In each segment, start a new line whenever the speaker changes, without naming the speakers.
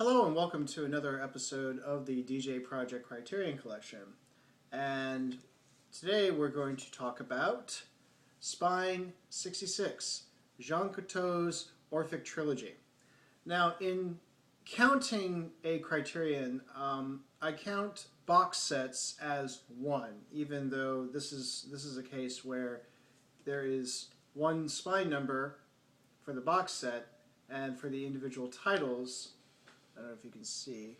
Hello and welcome to another episode of the djproject Criterion Collection. And today we're going to talk about Spine 66, Jean Cocteau's Orphic Trilogy. Now, in counting a Criterion, I count box sets as one, even though this is a case where there is one spine number for the box set, and for the individual titles, I don't know if you can see,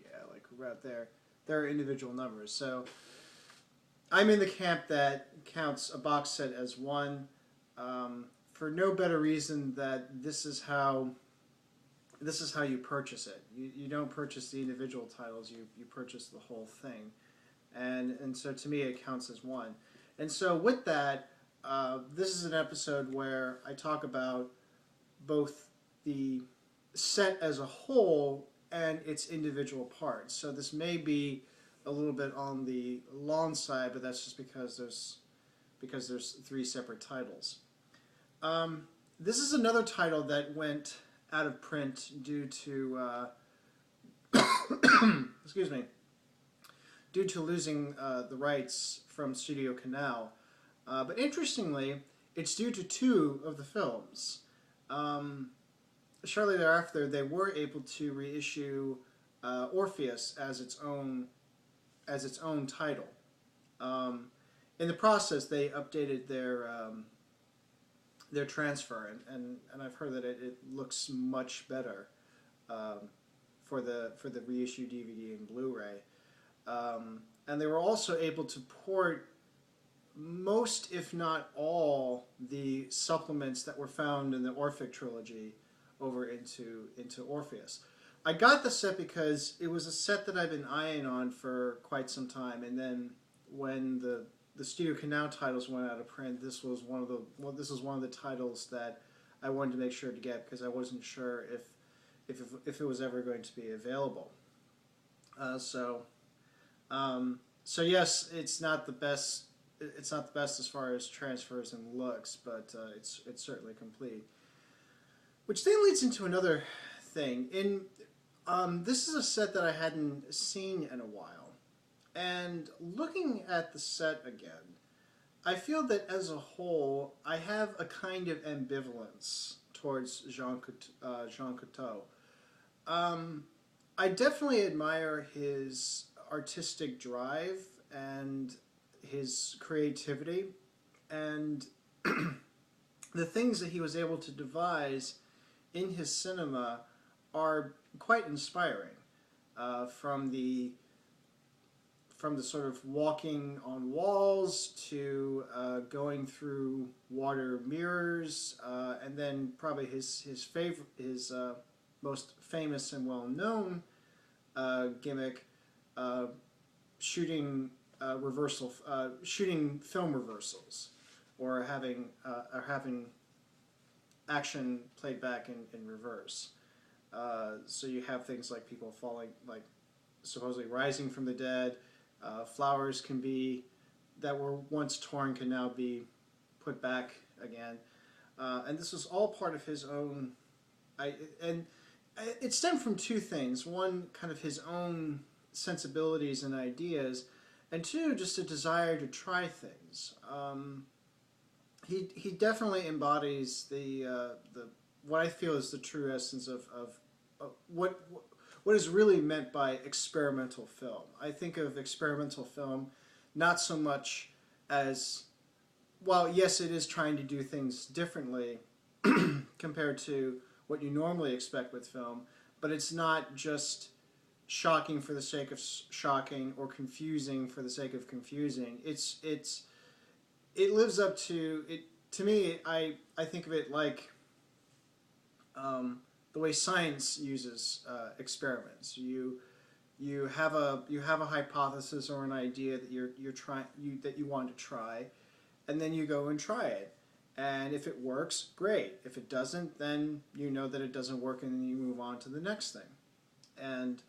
yeah, like right there are individual numbers. So I'm in the camp that counts a box set as one, for no better reason that this is how you purchase it. You don't purchase the individual titles, you purchase the whole thing. And so to me it counts as one. And so with that, this is an episode where I talk about both the set as a whole and its individual parts. So this may be a little bit on the long side, but that's just because there's three separate titles. This is another title that went out of print due to excuse me, due to losing the rights from Studio Canal. But interestingly, it's due to two of the films. Shortly thereafter, they were able to reissue Orpheus as its own title. In the process, they updated their transfer, and I've heard that it looks much better for the reissue DVD and Blu-ray. And they were also able to port most, if not all, the supplements that were found in the Orphic Trilogy over into Orpheus. I got the set because it was a set that I've been eyeing on for quite some time, and then when the Studio Canal titles went out of print, this was one of the titles that I wanted to make sure to get because I wasn't sure if it was ever going to be available. So yes, it's not the best. It's not the best as far as transfers and looks, but it's certainly complete. Which then leads into another thing. This is a set that I hadn't seen in a while, and looking at the set again, I feel that as a whole, I have a kind of ambivalence towards Jean Cocteau. I definitely admire his artistic drive and his creativity, and the things that he was able to devise in his cinema are quite inspiring. From the sort of walking on walls to going through water mirrors, and then probably his most famous and well-known gimmick, shooting film reversals, or having action played back in reverse. So you have things like people falling, like supposedly rising from the dead. Flowers that were once torn can now be put back again. And this was all part of his own. It stemmed from two things. One, kind of his own sensibilities and ideas, and two, just a desire to try things. He definitely embodies the what I feel is the true essence of what is really meant by experimental film. I think of experimental film not so much as, well, yes, it is trying to do things differently compared to what you normally expect with film, but it's not just shocking for the sake of shocking or confusing for the sake of confusing. It lives up to it. To me, I think of it like the way science uses experiments. You have a hypothesis or an idea that that you want to try, and then you go and try it. And if it works, great. If it doesn't, then you know that it doesn't work, and then you move on to the next thing. And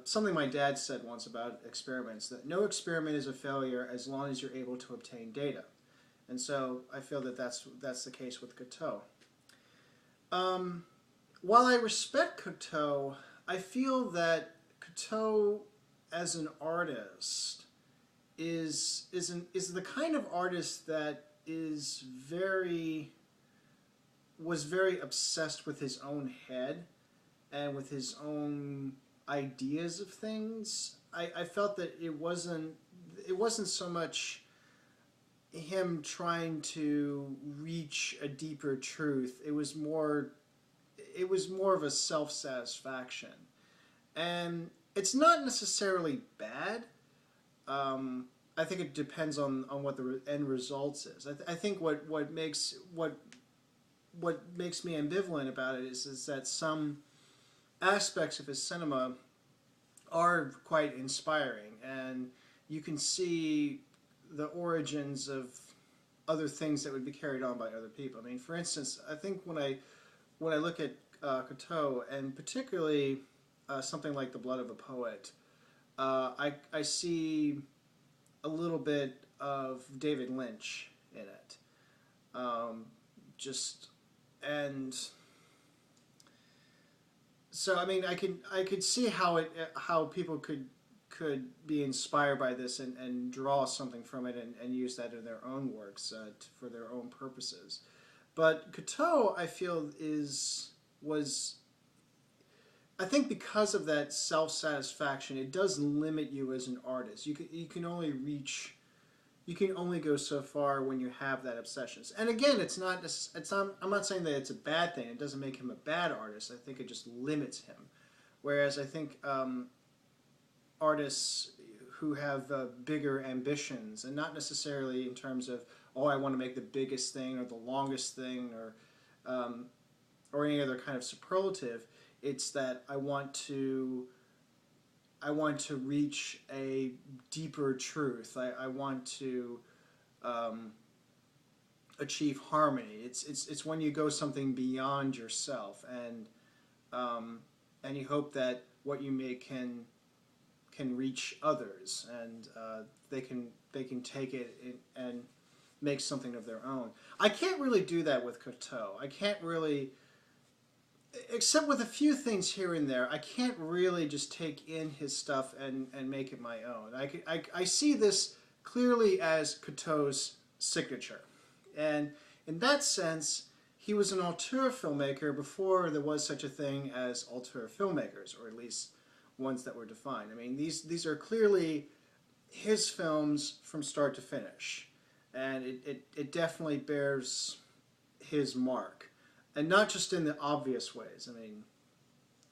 something my dad said once about experiments, that no experiment is a failure as long as you're able to obtain data. And so I feel that that's the case with Cocteau. while I respect Cocteau, I feel that Cocteau, as an artist, is the kind of artist that was very obsessed with his own head and with his own ideas of things. I felt that it wasn't so much him trying to reach a deeper truth. It was more of a self-satisfaction. And it's not necessarily bad. I think it depends on what the end results is. I think what makes me ambivalent about it is that some aspects of his cinema are quite inspiring, and you can see the origins of other things that would be carried on by other people. I mean, for instance, I think when I look at Cocteau, and particularly something like The Blood of a Poet, I see a little bit of David Lynch in it. Just and so I mean I could see how people could be inspired by this and draw something from it and use that in their own works for their own purposes. But Cocteau, I feel, was I think because of that self-satisfaction, it does limit you as an artist. You can only go so far when you have that obsession. And again, I'm not saying that it's a bad thing. It doesn't make him a bad artist. I think it just limits him. Whereas I think artists who have bigger ambitions, and not necessarily in terms of, oh, I want to make the biggest thing or the longest thing or any other kind of superlative. It's that I want to reach a deeper truth. I want to achieve harmony. It's when you go something beyond yourself, and you hope that what you make can reach others, and they can take it and make something of their own. I can't really do that with Cocteau. I can't really, except with a few things here and there, I can't really just take in his stuff and make it my own. I see this clearly as Cocteau's signature. And in that sense, he was an auteur filmmaker before there was such a thing as auteur filmmakers, or at least ones that were defined. I mean, these are clearly his films from start to finish. And it definitely bears his mark. And not just in the obvious ways. I mean,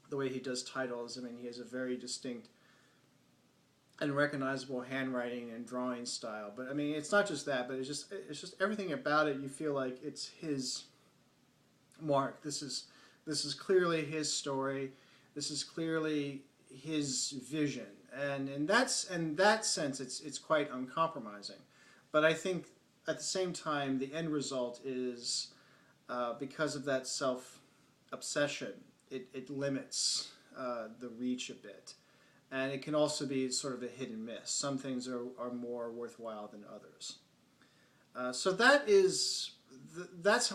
the way he does titles, I mean, he has a very distinct and recognizable handwriting and drawing style. But I mean, it's not just that, but it's just everything about it. You feel like it's his mark. This is clearly his story. This is clearly his vision, and in that sense, it's quite uncompromising. But I think at the same time, the end result is because of that self-obsession, it limits the reach a bit. And it can also be sort of a hit and miss. Some things are more worthwhile than others. So that's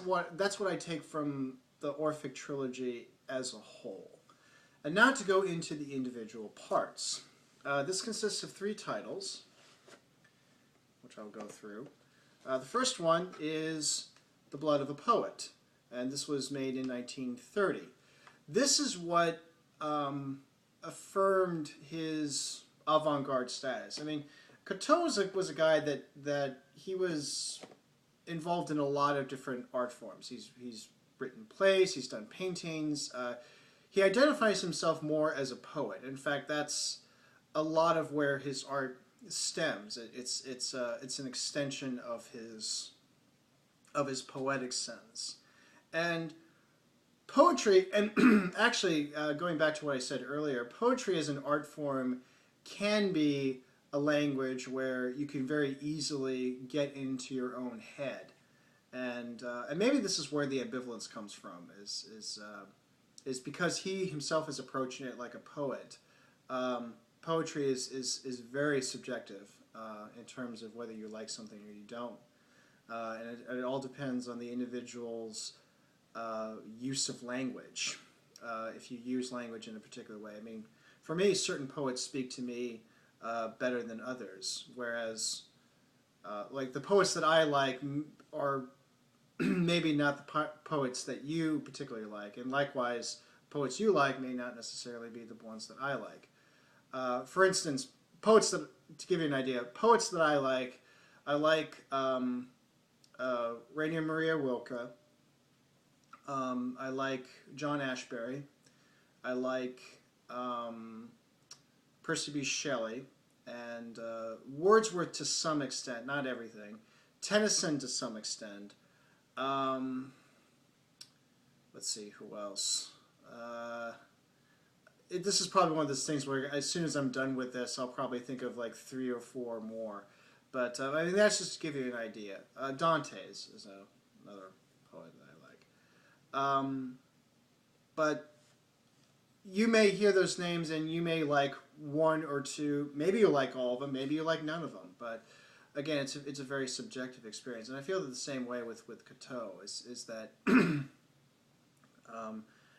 what I take from the Orphic Trilogy as a whole. And now to go into the individual parts. This consists of 3 titles, which I'll go through. The first one is The Blood of a Poet, and this was made in 1930. This is what affirmed his avant-garde status. I mean, Cocteau was a guy that he was involved in a lot of different art forms. He's written plays, he's done paintings. He identifies himself more as a poet. In fact, that's a lot of where his art stems. It's an extension of his poetic sense. And poetry, and actually going back to what I said earlier, poetry as an art form can be a language where you can very easily get into your own head. And maybe this is where the ambivalence comes from, is because he himself is approaching it like a poet. Poetry is very subjective in terms of whether you like something or you don't. And it all depends on the individual's use of language. if you use language in a particular way. I mean, for me, certain poets speak to me better than others, whereas like the poets that I like are maybe not the poets that you particularly like, and likewise, poets you like may not necessarily be the ones that I like. For instance, to give you an idea, poets that I like Rainer Maria Rilke. I like John Ashbery. I like Percy Bysshe Shelley, and Wordsworth to some extent, not everything. Tennyson to some extent. Let's see, who else? This is probably one of those things where as soon as I'm done with this, I'll probably think of like 3 or 4 more. But I mean, that's just to give you an idea. Dante's is another poet that I like. But you may hear those names and you may like 1 or 2. Maybe you like all of them. Maybe you like none of them. But again, it's a very subjective experience. And I feel that the same way with Cocteau is that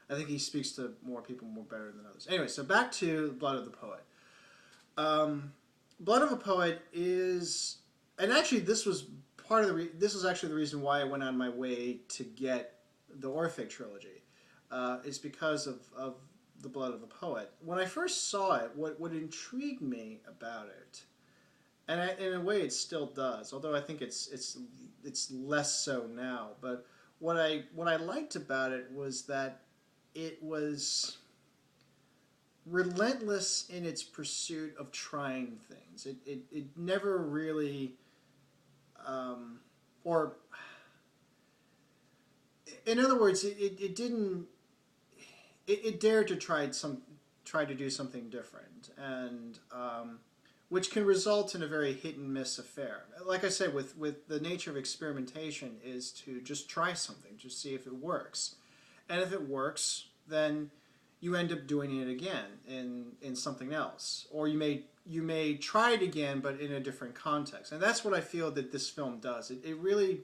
I think he speaks to more people more better than others. Anyway, so back to Blood of the Poet. Blood of a Poet is, and actually this was part of this was actually the reason why I went on my way to get the Orphic Trilogy, is because of the Blood of a Poet. When I first saw it, what intrigued me about it, and in a way it still does, although I think it's less so now, but what I liked about it was that it was relentless in its pursuit of trying things. It never really, or in other words, it didn't. It dared to try to do something different, and which can result in a very hit and miss affair. Like I said, with the nature of experimentation is to just try something, just see if it works, and if it works, then you end up doing it again in something else, or you may try it again, but in a different context. And that's what I feel that this film does. It really,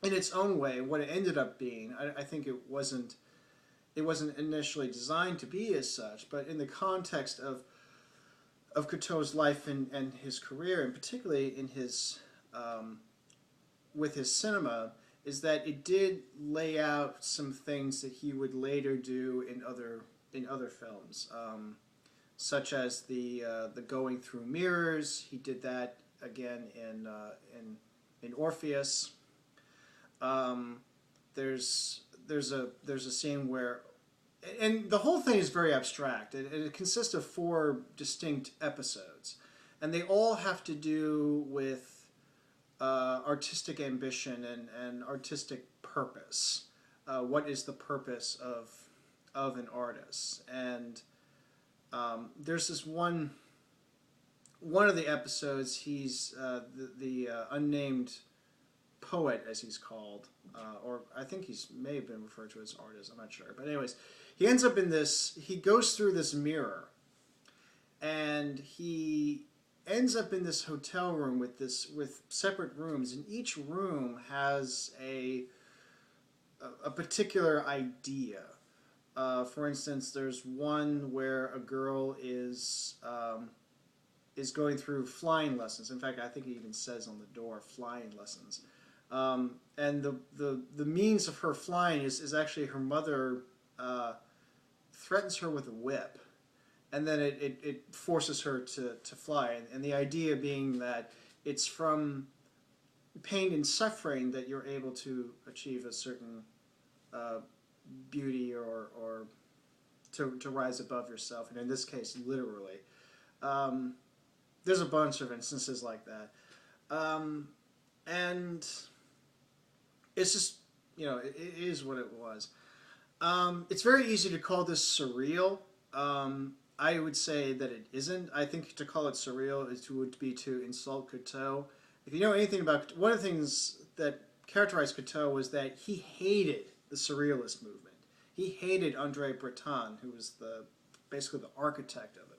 in its own way, what it ended up being, I think it wasn't initially designed to be as such, but in the context of Cocteau's life and his career, and particularly in his with his cinema, is that it did lay out some things that he would later do in other films, such as the going through mirrors. He did that again in Orpheus. There's a scene where, and the whole thing is very abstract. It consists of 4 distinct episodes, and they all have to do with artistic ambition and artistic purpose. What is the purpose of an artist? And there's this one of the episodes. He's the unnamed poet, as he's called, or I think he's may have been referred to as artist. I'm not sure, but anyways, he ends up in this. He goes through this mirror, and he ends up in this hotel room with separate rooms, and each room has a particular idea. For instance, there's one where a girl is going through flying lessons. In fact, I think it even says on the door, flying lessons. And the means of her flying is actually her mother threatens her with a whip, and then it forces her to fly. And the idea being that it's from pain and suffering that you're able to achieve a certain beauty or to rise above yourself. And in this case, literally. There's a bunch of instances like that. And it's just, it is what it was. It's very easy to call this surreal. I would say that it isn't. I think to call it surreal would be to insult Cocteau. If you know anything about, one of the things that characterized Cocteau was that he hated the surrealist movement. He hated André Breton, who was basically the architect of it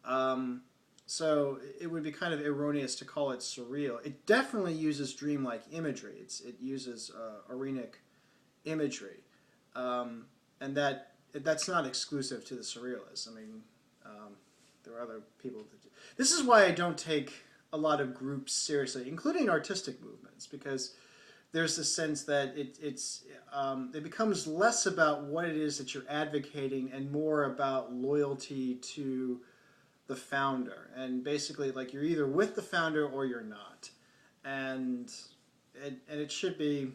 all. So it would be kind of erroneous to call it surreal. It definitely uses dreamlike imagery. It uses Orphic imagery. and that's not exclusive to the Surrealists. I mean, there are other people that do. This is why I don't take a lot of groups seriously, including artistic movements, because there's this sense that it becomes less about what it is that you're advocating and more about loyalty to the founder. And basically, like, you're either with the founder or you're not. And it should be,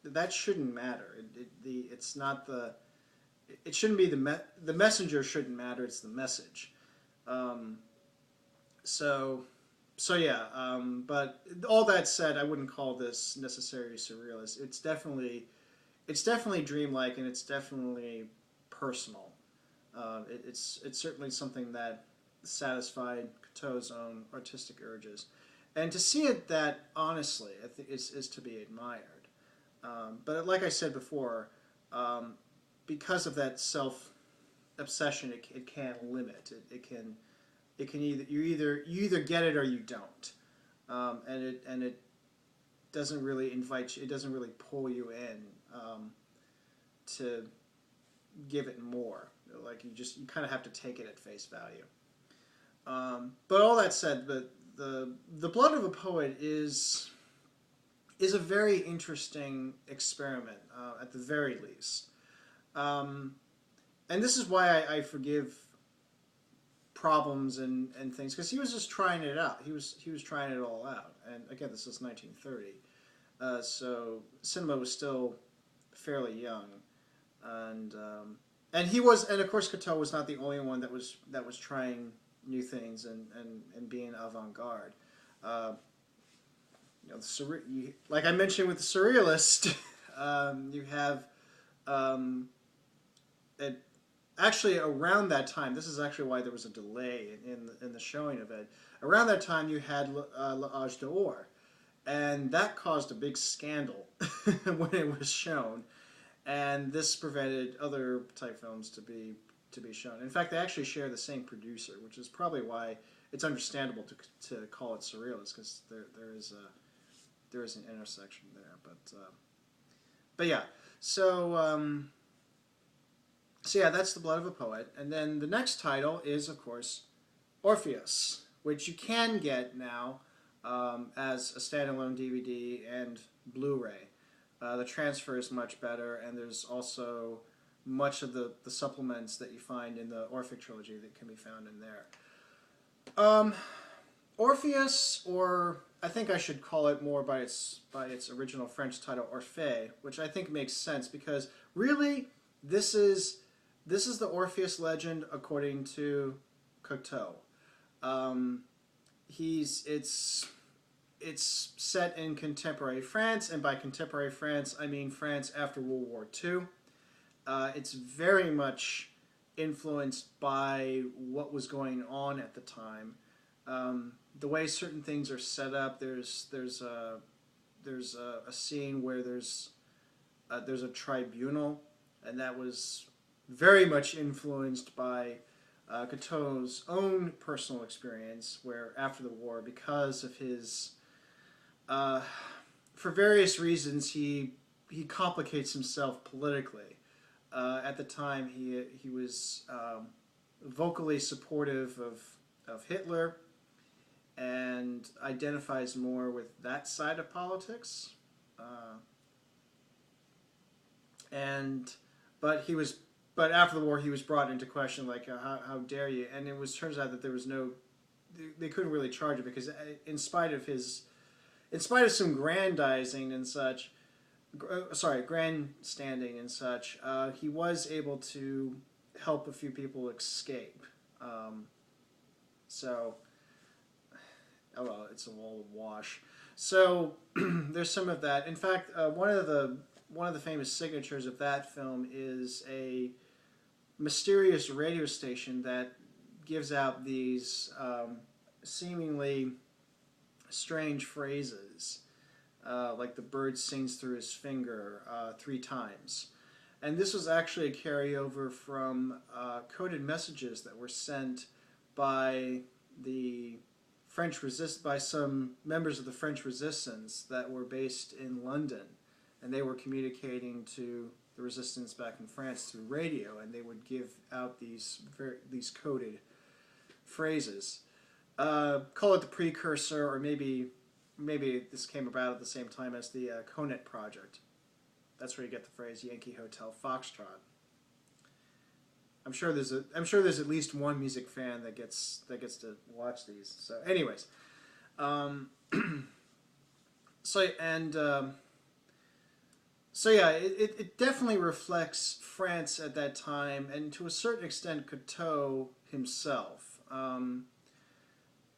that shouldn't matter. It's not the, it shouldn't be the messenger shouldn't matter. It's the message. So yeah, but all that said, I wouldn't call this necessarily surrealist. It's definitely dreamlike, and it's definitely personal. It's certainly something that satisfied Cocteau's own artistic urges, and to see it that honestly, I think is to be admired. But like I said before, because of that self obsession, it can limit. It can either you either get it or you don't, and it doesn't really invite you. It doesn't really pull you in to give it more. Like you kind of have to take it at face value. But all that said, the Blood of a Poet is a very interesting experiment, at the very least. And this is why I forgive problems and things, because he was just trying it out. He was trying it all out. And again, this is 1930, so cinema was still fairly young, and of course Cocteau was not the only one that was trying new things and being avant-garde. Like I mentioned with the Surrealist, you have actually around that time. This is actually why there was a delay in the showing of it. Around that time, you had L'Âge d'Or, and that caused a big scandal when it was shown, and this prevented other type films to be shown. In fact, they actually share the same producer, which is probably why it's understandable to call it surrealist, because there is an intersection there. But yeah, so yeah, that's The Blood of a Poet, and then the next title is, of course, Orpheus, which you can get now as a standalone DVD and Blu-ray. The transfer is much better, and there's also much of the supplements that you find in the Orphic Trilogy that can be found in there. Orpheus, or I think I should call it more by its original French title, Orphée, which I think makes sense, because really this is the Orpheus legend according to Cocteau. It's set in contemporary France, and by contemporary France, I mean France after World War II. It's very much influenced by what was going on at the time. The way certain things are set up, there's a scene where there's a tribunal, and that was very much influenced by Cocteau's own personal experience, where after the war, because of his, for various reasons, he complicates himself politically. At the time, he was vocally supportive of Hitler, and identifies more with that side of politics. But after the war, he was brought into question, like, how dare you? And turns out that there was they couldn't really charge it, because in spite of some grandstanding and such, he was able to help a few people escape. Well, it's all a wash. So there's some of that. In fact, one of the famous signatures of that film is a mysterious radio station that gives out these seemingly strange phrases, like the bird sings through his finger 3 times. And this was actually a carryover from coded messages that were sent by by some members of the French resistance that were based in London, and they were communicating to the resistance back in France through radio, and they would give out these coded phrases. Call it the precursor, or maybe this came about at the same time as the Conet project. That's where you get the phrase Yankee Hotel Foxtrot. I'm sure there's at least one music fan that gets to watch these. So, anyways, so yeah, it definitely reflects France at that time, and to a certain extent, Cocteau himself.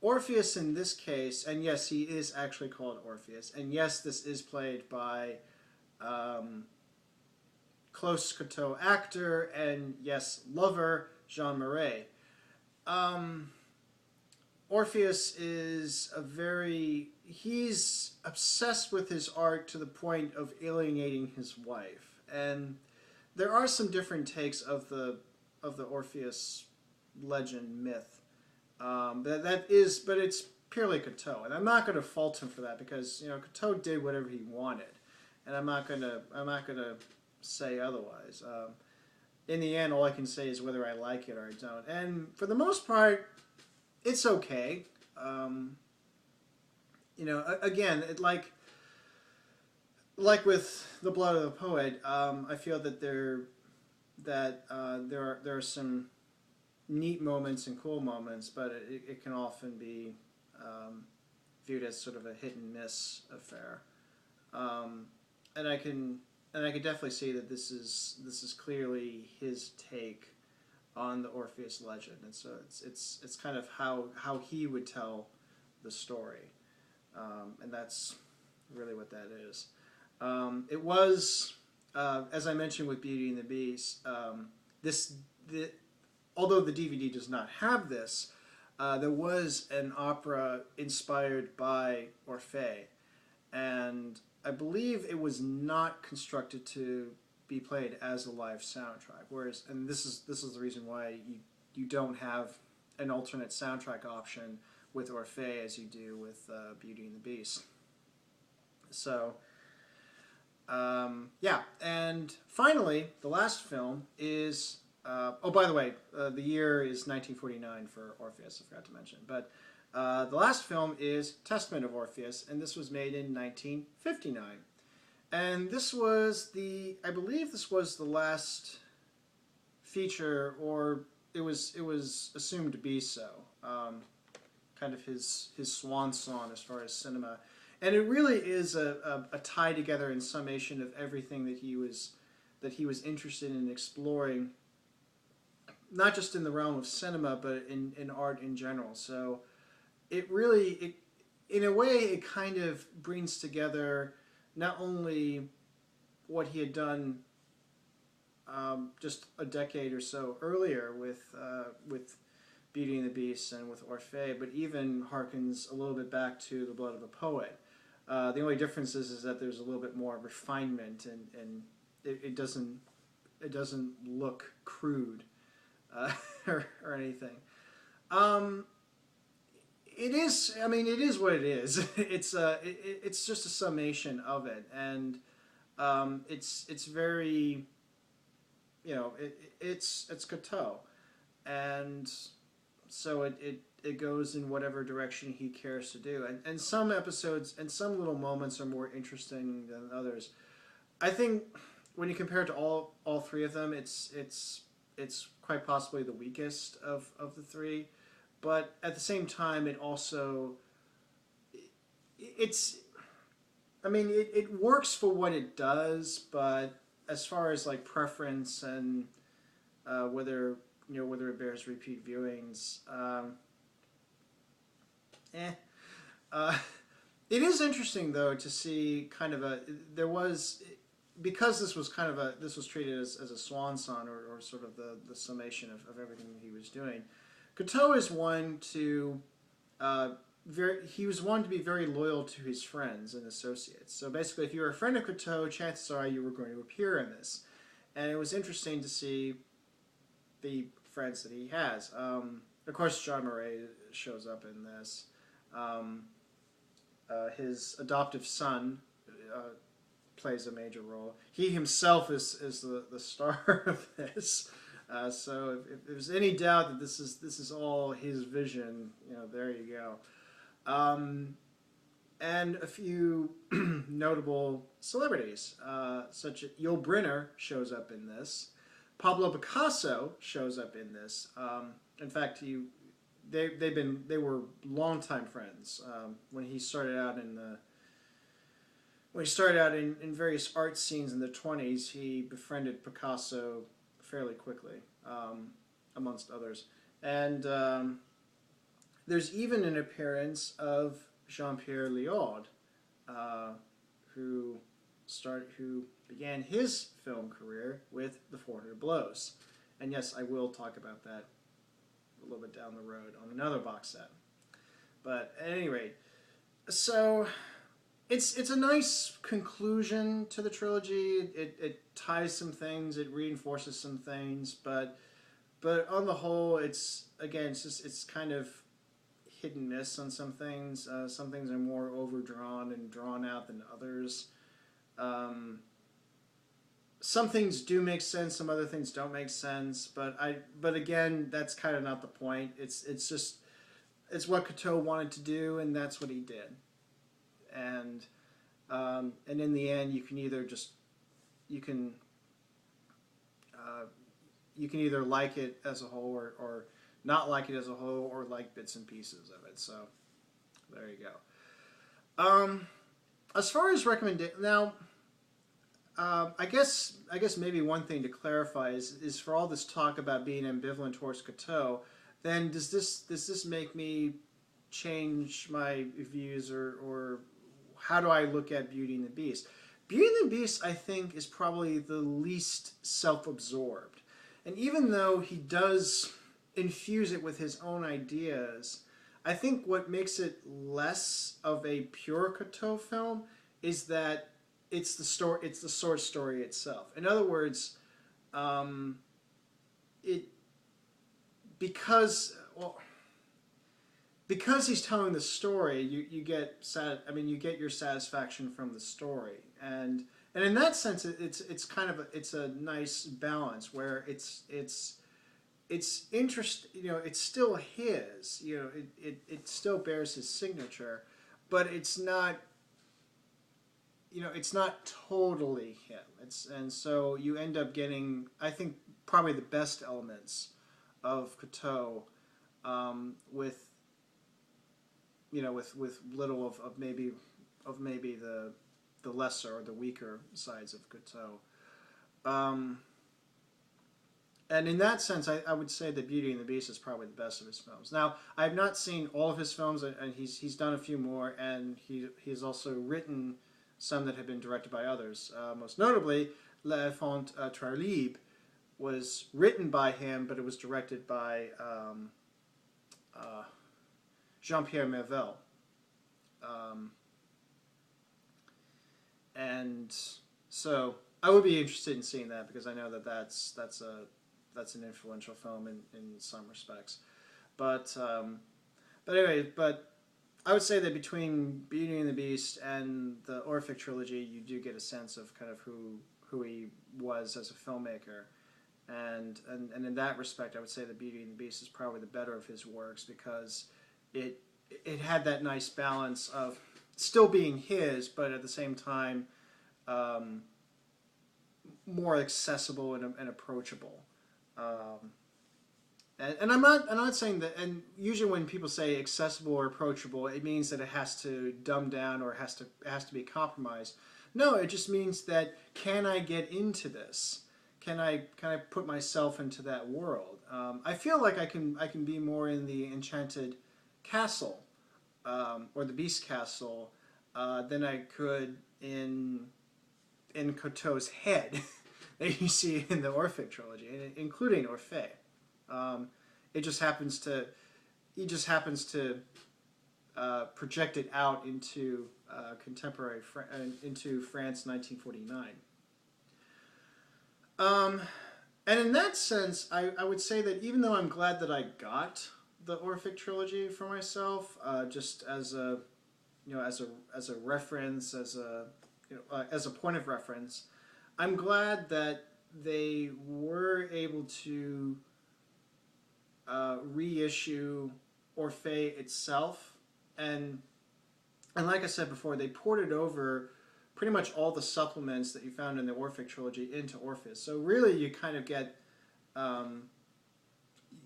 Orpheus in this case, and yes, he is actually called Orpheus, and yes, this is played by close Cocteau actor and yes, lover Jean Marais. Orpheus is he's obsessed with his art to the point of alienating his wife, and there are some different takes of the Orpheus legend myth. But it's purely Cocteau, and I'm not going to fault him for that, because Cocteau did whatever he wanted, and I'm not gonna say otherwise. In the end, all I can say is whether I like it or I don't, and for the most part, it's okay. Again, like with The Blood of the Poet, I feel that there are some neat moments and cool moments, but it can often be viewed as sort of a hit and miss affair. And I can definitely see that this is clearly his take on the Orpheus legend, and so it's kind of how he would tell the story, and that's really what that is. It was, as I mentioned with Beauty and the Beast, although the DVD does not have this, there was an opera inspired by Orphée, and I believe it was not constructed to be played as a live soundtrack. And this is the reason why you don't have an alternate soundtrack option with Orphée as you do with Beauty and the Beast. So, yeah, and finally, the last film is. Oh, by the way, the year is 1949 for Orpheus, I forgot to mention. But the last film is Testament of Orpheus, and this was made in 1959. And this was I believe this was the last feature, or it was assumed to be so. Kind of his swan song as far as cinema. And it really is a tie together and summation of everything that he was interested in exploring, not just in the realm of cinema, but in art in general. So it really, in a way, it kind of brings together not only what he had done just a decade or so earlier with Beauty and the Beast and with Orphée, but even harkens a little bit back to The Blood of a Poet. The only difference is that there's a little bit more refinement, and it doesn't look crude or anything. It is. I mean, it is what it is. It's just a summation of it, and it's very, it's Cocteau, and so it goes in whatever direction he cares to do, and some episodes and some little moments are more interesting than others. I think when you compare it to all three of them, it's quite possibly the weakest of the three. But at the same time, it also, it works for what it does, but as far as like preference and whether it bears repeat viewings, it is interesting though to see kind of because this was treated as a swan song, or sort of the summation of everything that he was doing. Cocteau is one to he was one to be very loyal to his friends and associates. So basically, if you were a friend of Cocteau, chances are you were going to appear in this. And it was interesting to see the friends that he has. Of course, Jean Marais shows up in this. His adoptive son, plays a major role. He himself is the star of this. So if there's any doubt that this is all his vision, there you go. And a few notable celebrities, such as Yul Brynner shows up in this. Pablo Picasso shows up in this. In fact, they were longtime friends. When he started out in various art scenes in the 20s, he befriended Picasso fairly quickly, amongst others. And there's even an appearance of Jean-Pierre Léaud, who began his film career with The 400 Blows. And yes, I will talk about that a little bit down the road on another box set. But at any rate, so it's a nice conclusion to the trilogy. It ties some things, it reinforces some things, but on the whole, it's kind of hit and miss on some things. Some things are more overdrawn and drawn out than others. Some things do make sense, some other things don't make sense, but again, that's kind of not the point. It's what Cocteau wanted to do, and that's what he did. And in the end, you can either like it as a whole or not like it as a whole, or like bits and pieces of it. So there you go. As far as recommendation, now I guess maybe one thing to clarify is for all this talk about being ambivalent towards Cocteau, then does this make me change my views, or how do I look at Beauty and the Beast? Beauty and the Beast, I think, is probably the least self-absorbed. And even though he does infuse it with his own ideas, I think what makes it less of a pure Cocteau film is that it's the source story itself. In other words, because he's telling the story, you get your satisfaction from the story, and in that sense, it's kind of a nice balance where it's interest, it's still his, it still bears his signature, but it's not, it's not totally him. And so you end up getting, I think, probably the best elements of Cocteau, with little of maybe the lesser or the weaker sides of Cocteau. And in that sense, I would say that Beauty and the Beast is probably the best of his films. Now, I have not seen all of his films, and he's done a few more, and he's also written some that have been directed by others. Most notably, L'Enfant Très Libre was written by him, but it was directed by Jean-Pierre Melville. And so I would be interested in seeing that, because I know that that's an influential film in some respects. But anyway, I would say that between Beauty and the Beast and the Orphic Trilogy, you do get a sense of kind of who he was as a filmmaker. And in that respect, I would say that Beauty and the Beast is probably the better of his works, because it had that nice balance of still being his, but at the same time more accessible and approachable. And I'm not saying that. And usually when people say accessible or approachable, it means that it has to dumb down or it has to be compromised. No, it just means that, can I get into this? Can I put myself into that world? I feel like I can be more in the Enchanted Castle, or the Beast Castle, than I could in Cocteau's head that you see in the Orphic Trilogy, including Orphée. He just happens to project it out into contemporary into France, 1949. And in that sense, I would say that even though I'm glad that I got the Orphic Trilogy for myself, just as a reference, as a as a point of reference. I'm glad that they were able to reissue Orphée itself, and like I said before, they ported over pretty much all the supplements that you found in the Orphic Trilogy into Orpheus. So really, you kind of get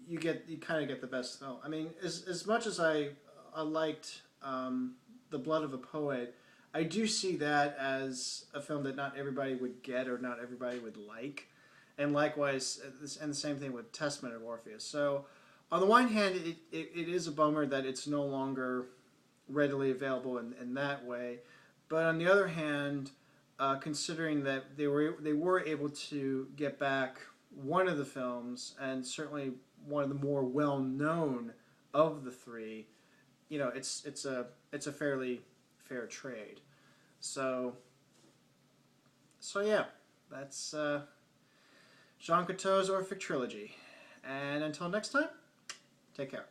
you kind of get the best film. I mean, as much as I liked The Blood of a Poet, I do see that as a film that not everybody would get or not everybody would like. And likewise, and the same thing with Testament of Orpheus. So on the one hand, it is a bummer that it's no longer readily available in that way. But on the other hand, considering that they were able to get back one of the films, and certainly one of the more well-known of the three, it's a fairly fair trade. So yeah, that's Jean Cocteau's Orphic Trilogy. And until next time, take care.